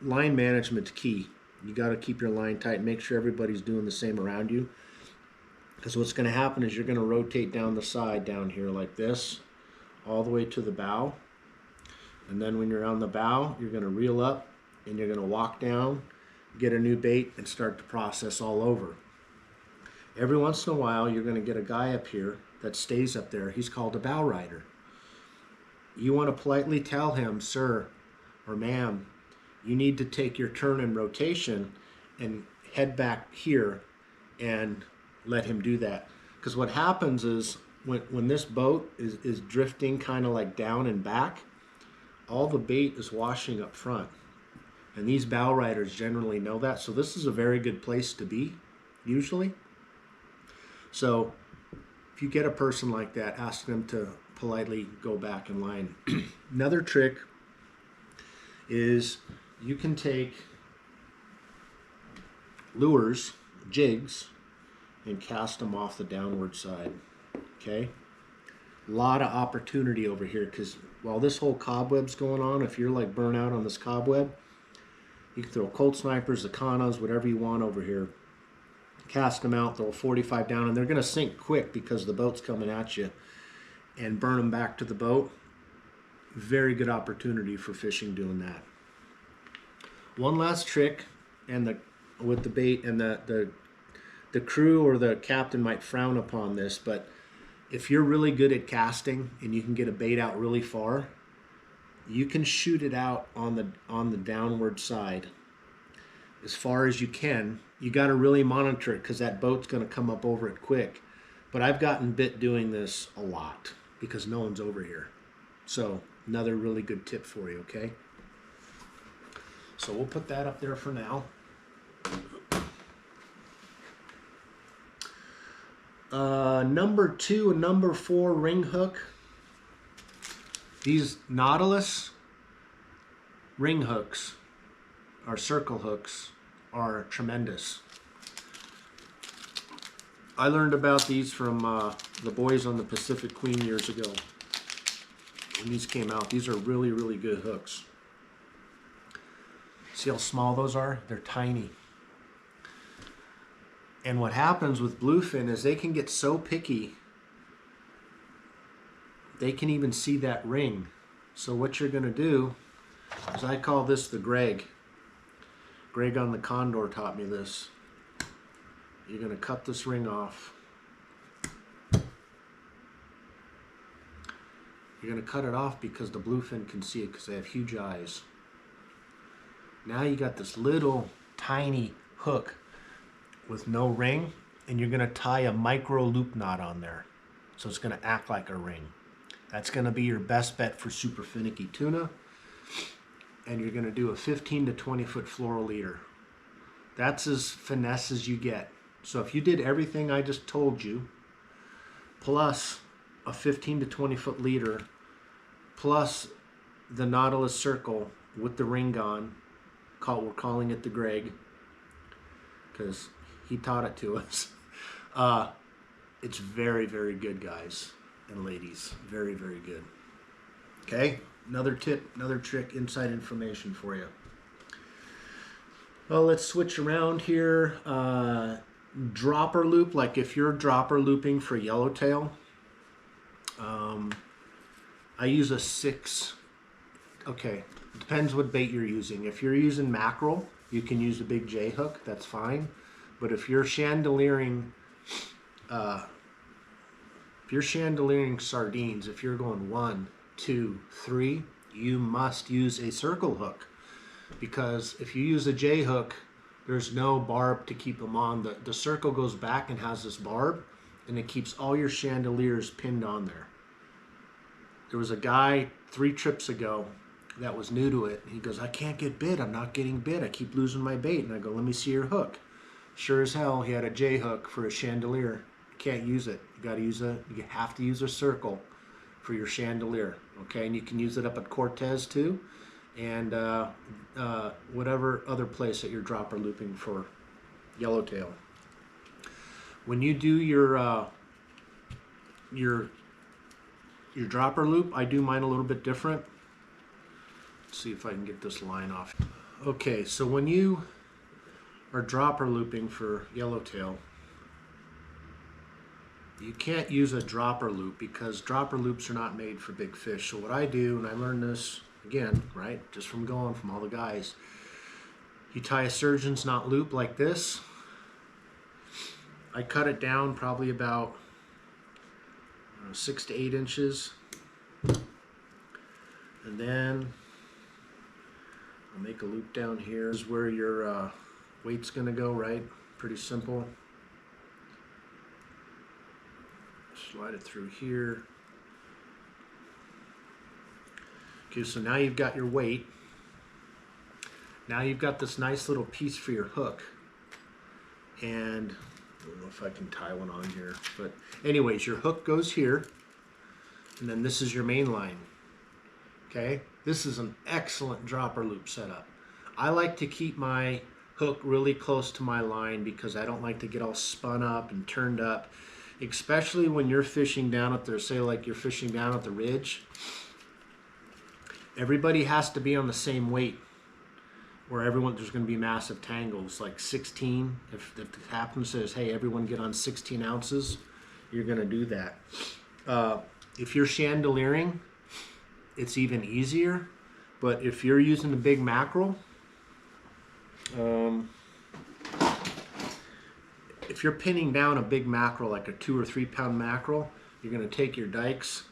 Line management's key. You got to keep your line tight and make sure everybody's doing the same around you. Because what's going to happen is you're going to rotate down the side down here like this, all the way to the bow. And then when you're on the bow, you're going to reel up and you're going to walk down, get a new bait, and start the process all over. Every once in a while, you're going to get a guy up here that stays up there. He's called a bow rider. You want to politely tell him, sir or ma'am, you need to take your turn in rotation and head back here and let him do that. Because what happens is when this boat is drifting kind of like down and back, all the bait is washing up front. And these bow riders generally know that. So this is a very good place to be, usually. So if you get a person like that, ask them to politely go back in line. Another trick is you can take lures, jigs, and cast them off the downward side. Okay? A lot of opportunity over here, because while this whole cobweb's going on, if you're like burnt out on this cobweb, you can throw cold snipers, Akanas, whatever you want over here. Cast them out, throw a 45 down, and they're going to sink quick because the boat's coming at you, and burn them back to the boat. Very good opportunity for fishing doing that. One last trick, and with the bait, and the crew or the captain might frown upon this, but if you're really good at casting and you can get a bait out really far, you can shoot it out on the downward side as far as you can. You got to really monitor it because that boat's going to come up over it quick. But I've gotten bit doing this a lot because no one's over here. So another really good tip for you, okay? So we'll put that up there for now. Number 2 and number 4 ring hook. These Nautilus ring hooks, or circle hooks, are tremendous. I learned about these from the boys on the Pacific Queen years ago when these came out. These are really, really good hooks. See how small those are? They're tiny. And what happens with bluefin is they can get so picky, they can even see that ring. So what you're going to do is, I call this the Greg. Greg on the Condor taught me this. You're going to cut this ring off. You're going to cut it off because the bluefin can see it because they have huge eyes. Now you got this little tiny hook with no ring, and you're going to tie a micro loop knot on there. So it's going to act like a ring. That's going to be your best bet for super finicky tuna. And you're going to do a 15 to 20 foot floral leader. That's as finesse as you get. So if you did everything I just told you, plus a 15 to 20 foot leader, plus the Nautilus circle with the ring on, we're calling it the Greg, because he taught it to us. It's very, very good, guys and ladies. Very, very good. Okay, another tip, another trick, inside information for you. Well, let's switch around here. Dropper loop, like if you're dropper looping for yellowtail, I use a 6. Okay, it depends what bait you're using. If you're using mackerel, you can use a big J hook. That's fine. But if you're chandeliering, sardines, if you're going 1, 2, 3, you must use a circle hook, because if you use a J hook, there's no barb to keep them on. The circle goes back and has this barb, and it keeps all your chandeliers pinned on there. There was a guy 3 trips ago that was new to it. He goes, I can't get bit. I'm not getting bit. I keep losing my bait. And I go, let me see your hook. Sure as hell, he had a J hook for a chandelier. You can't use it. You have to use a circle for your chandelier. Okay, and you can use it up at Cortez too, and whatever other place that you're dropper looping for yellowtail. When you do your dropper loop, I do mine a little bit different. Let's see if I can get this line off. Okay, so when you are dropper looping for yellowtail, you can't use a dropper loop because dropper loops are not made for big fish. So what I do, and I learned this again, right, just from going from all the guys, you tie a surgeon's knot loop like this. I cut it down probably about 6 to 8 inches, and then I'll make a loop down here. This is where your weight's gonna go, right? Pretty simple. Slide it through here. Okay, so now you've got your weight. Now you've got this nice little piece for your hook. And I don't know if I can tie one on here, but anyways, your hook goes here, and then this is your main line. Okay, this is an excellent dropper loop setup. I like to keep my hook really close to my line because I don't like to get all spun up and turned up, especially when you're fishing down at the, say like you're fishing down at the ridge. Everybody has to be on the same weight, where there's going to be massive tangles, like 16. If the captain says, hey, everyone get on 16 ounces, you're going to do that. If you're chandeliering, it's even easier. But if you're using a big mackerel, if you're pinning down a big mackerel, like a 2 or 3 pound mackerel, you're going to take your dikes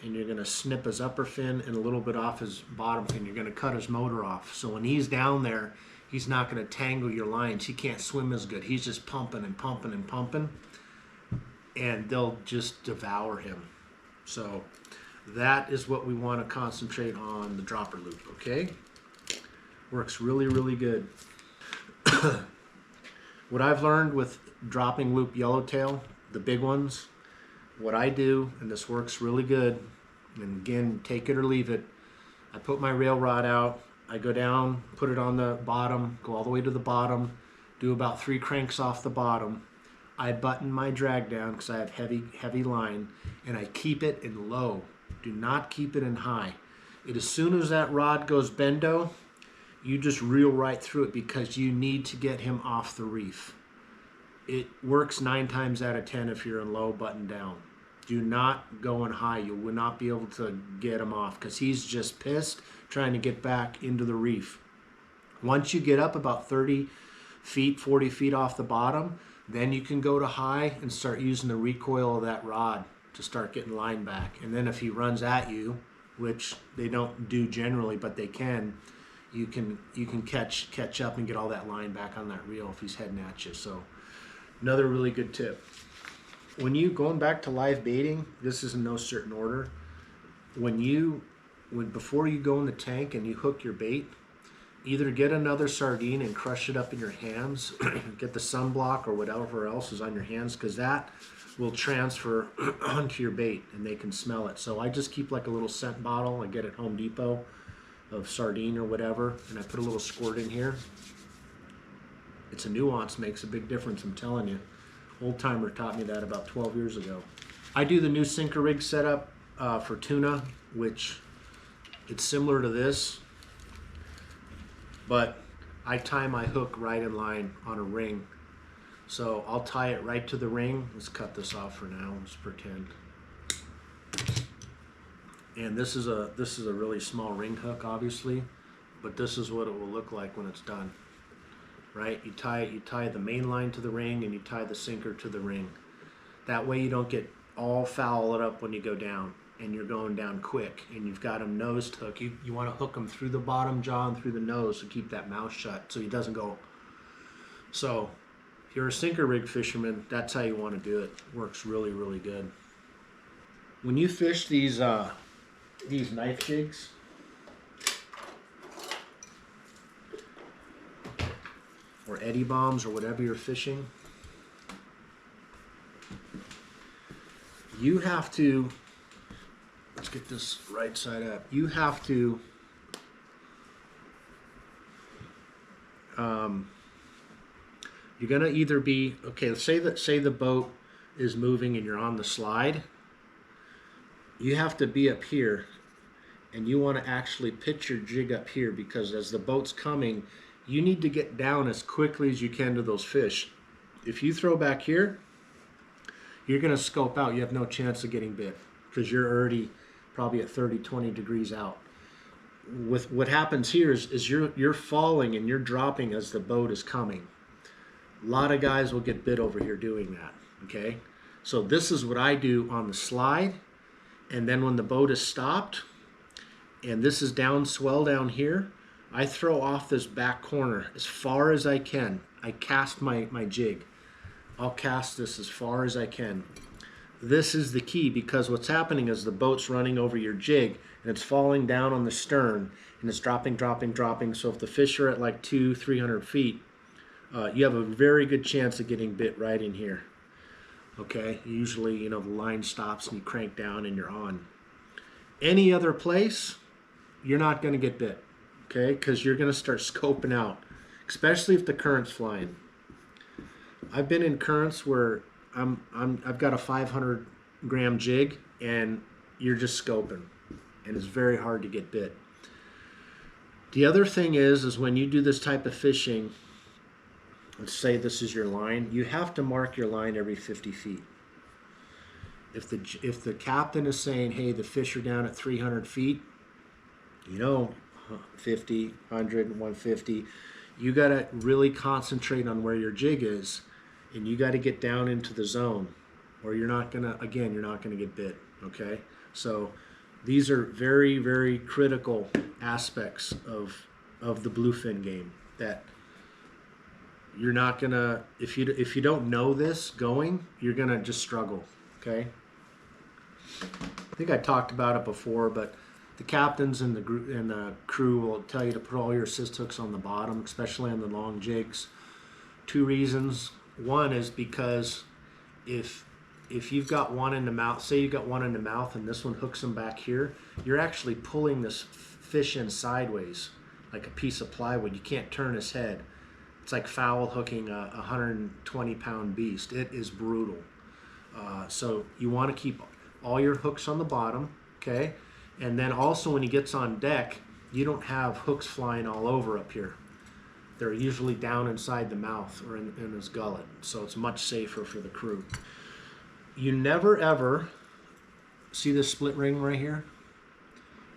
and you're going to snip his upper fin and a little bit off his bottom fin. You're going to cut his motor off. So when he's down there, he's not going to tangle your lines. He can't swim as good. He's just pumping and pumping and pumping, and they'll just devour him. So that is what we want to concentrate on, the dropper loop, okay? Works really, really good. What I've learned with dropping loop yellowtail, the big ones, what I do, and this works really good, and again, take it or leave it, I put my rail rod out, I go down, put it on the bottom, go all the way to the bottom, do about 3 cranks off the bottom. I button my drag down because I have heavy line, and I keep it in low. Do not keep it in high. As soon as that rod goes bendo, you just reel right through it because you need to get him off the reef. It works 9 times out of 10 if you're in low, button down. Do not go in high. You will not be able to get him off because he's just pissed trying to get back into the reef. Once you get up about 30 feet, 40 feet off the bottom, then you can go to high and start using the recoil of that rod to start getting line back. And then if he runs at you, which they don't do generally, but they can, you can catch up and get all that line back on that reel if he's heading at you. So another really good tip. Going back to live baiting, this is in no certain order. Before you go in the tank and you hook your bait, either get another sardine and crush it up in your hands, get the sunblock or whatever else is on your hands, because that will transfer onto your bait and they can smell it. So I just keep like a little scent bottle I get at Home Depot of sardine or whatever, and I put a little squirt in here. It's a nuance, makes a big difference, I'm telling you. Old timer taught me that about 12 years ago. I do the new sinker rig setup for tuna, which it's similar to this, but I tie my hook right in line on a ring. So I'll tie it right to the ring. Let's cut this off for now, let's pretend. And this is a really small ring hook, obviously, but this is what it will look like when it's done. Right? You tie the main line to the ring and you tie the sinker to the ring. That way you don't get all fouled up when you go down and you're going down quick and you've got him nose hook. You want to hook him through the bottom jaw and through the nose to keep that mouth shut so he doesn't go. So if you're a sinker rig fisherman, that's how you want to do it. Works really, really good. When you fish these knife jigs, or eddy bombs or whatever you're fishing, you have to, let's get this right side up, you have to you're gonna either be, okay, say the boat is moving and you're on the slide, you have to be up here and you want to actually pitch your jig up here, because as the boat's coming, you need to get down as quickly as you can to those fish. If you throw back here, you're going to scope out. You have no chance of getting bit because you're already probably at 30, 20 degrees out. With what happens here is you're falling and you're dropping as the boat is coming. A lot of guys will get bit over here doing that, okay? So this is what I do on the slide, and then when the boat is stopped, and this is down, swell down here, I throw off this back corner as far as I can. I cast my jig. I'll cast this as far as I can. This is the key, because what's happening is the boat's running over your jig and it's falling down on the stern and it's dropping, dropping, dropping. So if the fish are at like 200-300 feet, you have a very good chance of getting bit right in here. Okay, usually, you know, the line stops and you crank down and you're on. Any other place, you're not going to get bit, okay? Because you're going to start scoping out, especially if the current's flying. I've been in currents where I've got a 500-gram jig and you're just scoping, and it's very hard to get bit. The other thing is when you do this type of fishing, let's say this is your line, you have to mark your line every 50 feet. If the captain is saying, hey, the fish are down at 300 feet, you know, 50, 100, 150, you got to really concentrate on where your jig is, and you got to get down into the zone, or you're not going to, again, you're not going to get bit, okay? So these are very, very critical aspects of the bluefin game that you're not going to, if you don't know this going, you're going to just struggle, okay? I think I talked about it before, but the captains and the crew will tell you to put all your assist hooks on the bottom, especially on the long jigs. Two reasons. One is because if you've got one in the mouth, say you've got one in the mouth and this one hooks them back here, you're actually pulling this fish in sideways like a piece of plywood. You can't turn his head. It's like foul hooking a 120-pound beast. It is brutal. So you want to keep all your hooks on the bottom, okay? And then also when he gets on deck, you don't have hooks flying all over up here. They're usually down inside the mouth or in his gullet, so it's much safer for the crew. You never ever, see this split ring right here?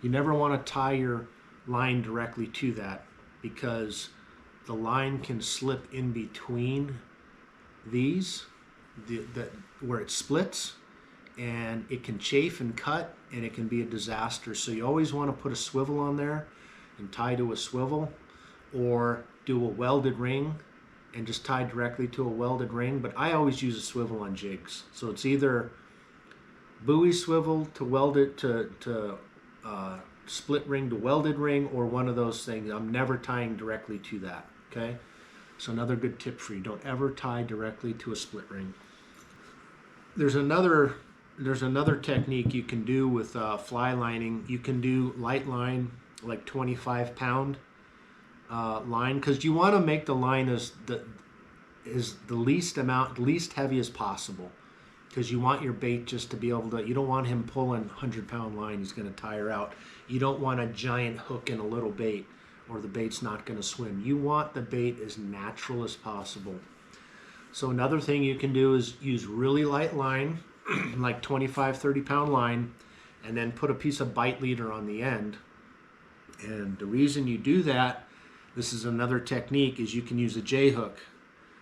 You never want to tie your line directly to that, because the line can slip in between these, where it splits, and it can chafe and cut, and it can be a disaster. So you always want to put a swivel on there and tie to a swivel, or do a welded ring and just tie directly to a welded ring. But I always use a swivel on jigs. So it's either buoy swivel to weld it to split ring to welded ring, or one of those things. I'm never tying directly to that, okay? So another good tip for you, don't ever tie directly to a split ring. There's another technique you can do with fly lining. You can do light line, like 25-pound line, because you want to make the line as the least heavy as possible, because you want your bait just to be able to, you don't want him pulling 100-pound line. He's going to tire out. You don't want a giant hook in a little bait, or the bait's not going to swim. You want the bait as natural as possible. So another thing you can do is use really light line, like 25, 30-pound line, and then put a piece of bite leader on the end. And the reason you do that, this is another technique, is you can use a J-hook.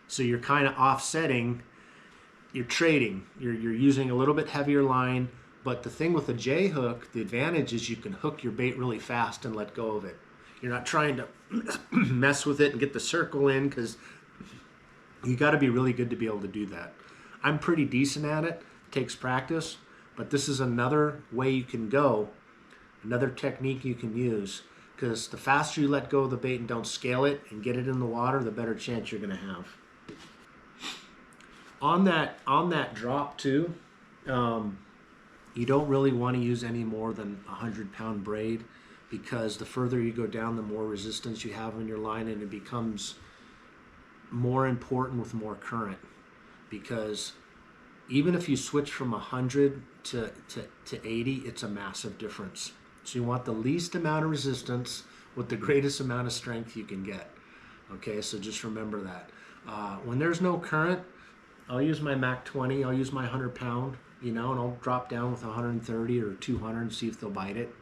So you're kind of offsetting, you're trading. You're using a little bit heavier line, but the thing with a J-hook, the advantage is you can hook your bait really fast and let go of it. You're not trying to mess with it and get the circle in, because you got to be really good to be able to do that. I'm pretty decent at it. It takes practice, but this is another way you can go, another technique you can use, because the faster you let go of the bait and don't scale it and get it in the water, the better chance you're going to have. On that drop too, you don't really want to use any more than a 100-pound braid, because the further you go down, the more resistance you have in your line, and it becomes more important with more current. Because even if you switch from 100 to 80, it's a massive difference. So you want the least amount of resistance with the greatest amount of strength you can get. Okay, so just remember that. When there's no current, I'll use my Mac 20, I'll use my 100-pound, you know, and I'll drop down with 130 or 200 and see if they'll bite it.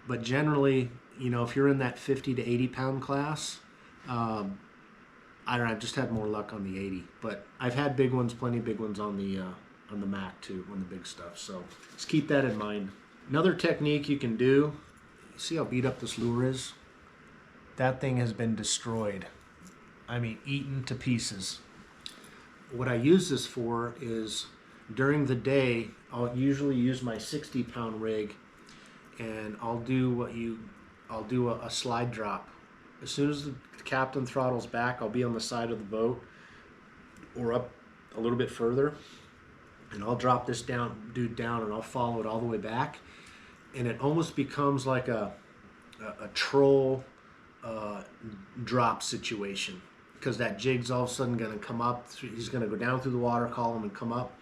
But generally, you know, if you're in that 50 to 80-pound class, I don't know, I've just had more luck on the 80. But I've had big ones, plenty of big ones on the Mac too, on the big stuff. So just keep that in mind. Another technique you can do, see how beat up this lure is? That thing has been destroyed. I mean, eaten to pieces. What I use this for is during the day, I'll usually use my 60-pound rig, and I'll do a slide drop. As soon as the captain throttles back, I'll be on the side of the boat or up a little bit further, and I'll drop this dude down, and I'll follow it all the way back, and it almost becomes like a troll drop situation, because that jig's all of a sudden going to come up. He's going to go down through the water column and come up.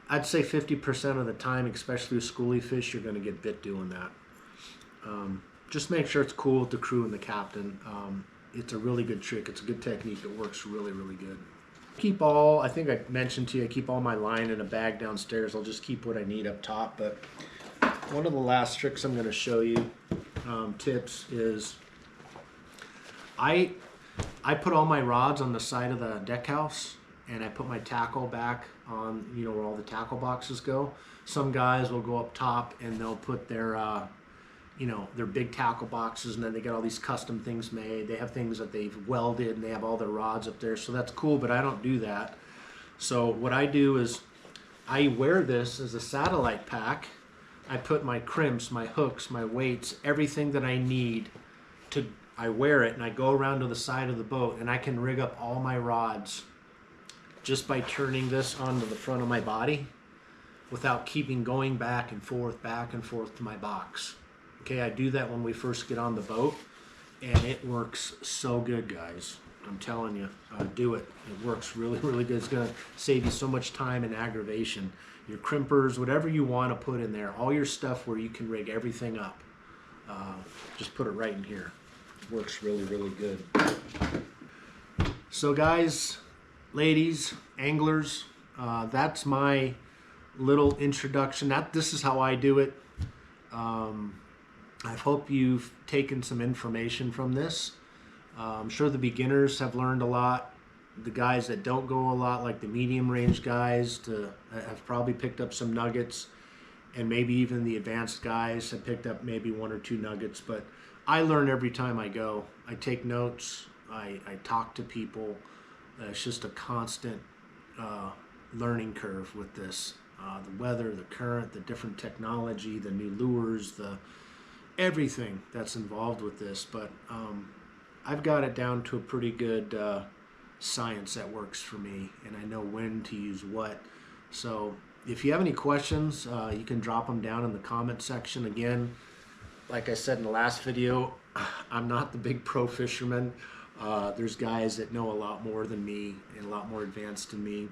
I'd say 50% of the time, especially with schoolie fish, you're going to get bit doing that. Just make sure it's cool with the crew and the captain. It's a really good trick. It's a good technique. It works really, really good. I think I mentioned to you, I keep all my line in a bag downstairs. I'll just keep what I need up top. But one of the last tricks I'm going to show you, tips, is I put all my rods on the side of the deck house, and I put my tackle back on, you know, where all the tackle boxes go. Some guys will go up top and they'll put their, you know, their big tackle boxes, and then they got all these custom things made. They have things that they've welded, and they have all their rods up there. So that's cool, but I don't do that. So what I do is I wear this as a satellite pack. I put my crimps, my hooks, my weights, everything that I need to, I wear it, and I go around to the side of the boat, and I can rig up all my rods just by turning this onto the front of my body without keeping going back and forth to my box. Okay, I do that when we first get on the boat, and it works so good, guys. I'm telling you, do it. It works really, really good. It's going to save you so much time and aggravation. Your crimpers, whatever you want to put in there, all your stuff where you can rig everything up, just put it right in here. It works really, really good. So guys, ladies, anglers, that's my little introduction. This is how I do it. I hope you've taken some information from this. I'm sure the beginners have learned a lot. The guys that don't go a lot, like the medium range guys, have probably picked up some nuggets, and maybe even the advanced guys have picked up maybe 1 or 2 nuggets. But I learn every time I go. I take notes. I talk to people. It's just a constant learning curve with this. The weather, the current, the different technology, the new lures, everything that's involved with this. But I've got it down to a pretty good science that works for me, and I know when to use what. So if you have any questions, you can drop them down in the comment section. Again, like I said in the last video, I'm not the big pro fisherman. There's guys that know a lot more than me and a lot more advanced than me.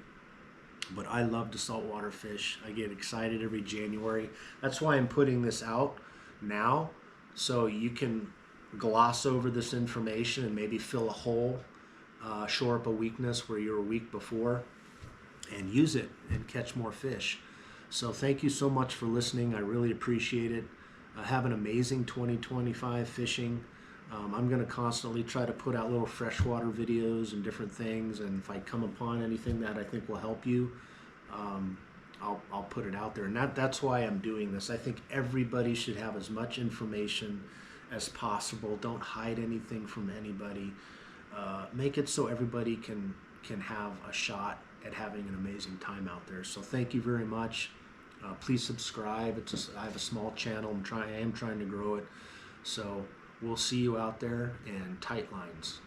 But I love to saltwater fish. I get excited every January. That's why I'm putting this out now, so you can gloss over this information and maybe fill a hole, shore up a weakness where you were weak before, and use it and catch more fish. So thank you so much for listening. I really appreciate it. Have an amazing 2025 fishing. I'm going to constantly try to put out little freshwater videos and different things, and if I come upon anything that I think will help you, I'll put it out there. And that's why I'm doing this. I think everybody should have as much information as possible. Don't hide anything from anybody. Make it so everybody can have a shot at having an amazing time out there. So thank you very much. Please subscribe. I have a small channel. I am trying to grow it. So we'll see you out there, and tight lines.